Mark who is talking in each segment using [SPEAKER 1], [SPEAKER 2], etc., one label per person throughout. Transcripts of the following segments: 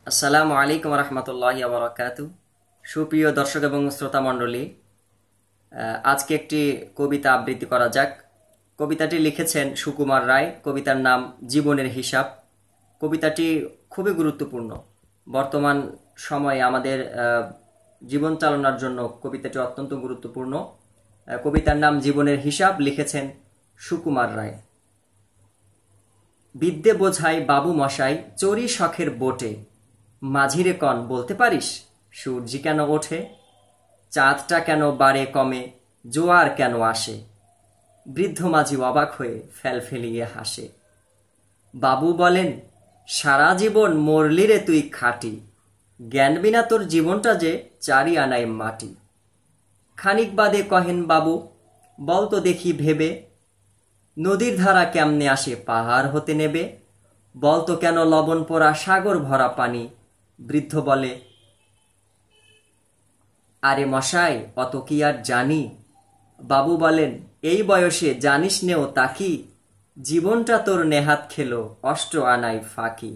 [SPEAKER 1] আসসালামু আলাইকুম রহমতুল্লাহি ওয়া বারাকাতুহু। সুপ্রিয় দর্শক এবং শ্রোতা মণ্ডলী, আজকে একটি কবিতা আবৃত্তি করা যাক। কবিতাটি লিখেছেন সুকুমার রায়। কবিতার নাম জীবনের হিসাব। কবিতাটি খুবই গুরুত্বপূর্ণ। বর্তমান সময়ে আমাদের জীবন চালানোর জন্য কবিতাটি অত্যন্ত গুরুত্বপূর্ণ। কবিতার নাম জীবনের হিসাব, লিখেছেন সুকুমার রায়। বিদ্যে বোঝাই বাবু মশাই চড়ি শখের বোটে, মাঝিরে কন বলতে পারিস সূর্যি কেন ওঠে, চাঁদটা কেন বাড়ে কমে, জোয়ার কেন আসে। বৃদ্ধ মাঝি অবাক হয়ে ফেল ফেলিয়ে হাসে। বাবু বলেন, সারা জীবন মরলি রে তুই খাটি, জ্ঞান বিনা তোর জীবনটা যে চারি আনায় মাটি। খানিক বাদে কহেন বাবু, বল তো দেখি ভেবে, নদীর ধারা কেমনে আসে পাহাড় হতে নেবে, বলতো কেন লবণ পোড়া সাগর ভরা পানি। বৃদ্ধ বলে, আরে মশাই অত কি আর জানি। বাবু বলেন, এই বয়সে জানিস নেও তাকি, জীবনটা তোর নেহাত খেলো অষ্ট আনাই ফাঁকি।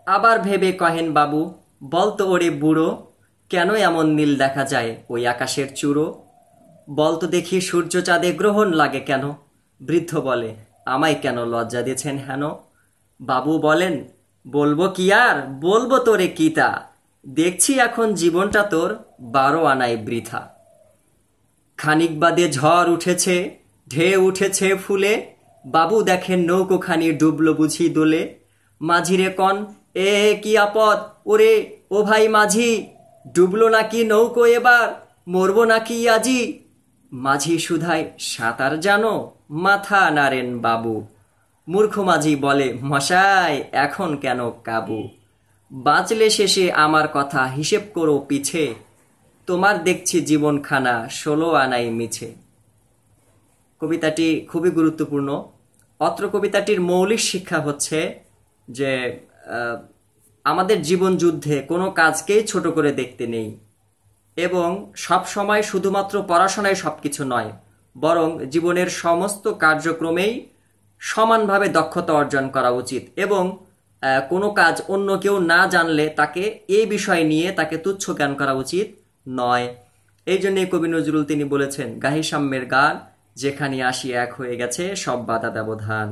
[SPEAKER 1] আবার ভেবে কহেন বাবু, বলতো ওরে বুড়ো, কেন এমন নীল দেখা যায় ওই আকাশের চূড়ো, বলতো দেখি সূর্য চাঁদে গ্রহণ লাগে কেন। বৃদ্ধ বলে, আমায় কেন লজ্জা দিয়েছেন হেন। বাবু বলেন, বলবো কি আর, বলবো তোরে কিতা, দেখছি এখন জীবনটা তোর 12 আনায় বৃথা। খানিক বাদে ঝড় উঠেছে, ঢেউ উঠেছে ফুলে, বাবু দেখেন নৌকোখানি ডুবলো বুঝি দোলে। মাঝিরে কন, এ কি আপদ ওরে ও ভাই মাঝি, ডুবলো নাকি নৌকো এবার, মরবো নাকি আজি। মাঝি সুধায়, সাঁতার জানো, মাথা নাড়েন বাবু। মূর্খ মাঝি বলে, মশাই এখন কেন কাবু, বাঁচলে শেষে আমার কথা হিসেব করো পিছে, তোমার দেখছি জীবনখানা 16 আনাই মিছে। কবিতাটি খুবই গুরুত্বপূর্ণ। অত্র কবিতাটির মৌলিক শিক্ষা হচ্ছে যে আমাদের জীবন যুদ্ধে কোনো কাজকেই ছোট করে দেখতে নেই, এবং সব সময় শুধুমাত্র পড়াশোনায় সবকিছু নয়, বরং জীবনের সমস্ত কার্যক্রমেই সমানভাবে দক্ষতা অর্জন করা উচিত, এবং কোনো কাজ অন্য কেউ না জানলে তাকে এই বিষয় নিয়ে তাকে তুচ্ছ জ্ঞান করা উচিত নয়। এই জন্য কবি নজরুল তিনি বলেছেন, গাহি সাম্যের গান, যেখানে আসি এক হয়ে গেছে সব বাধা ব্যবধান।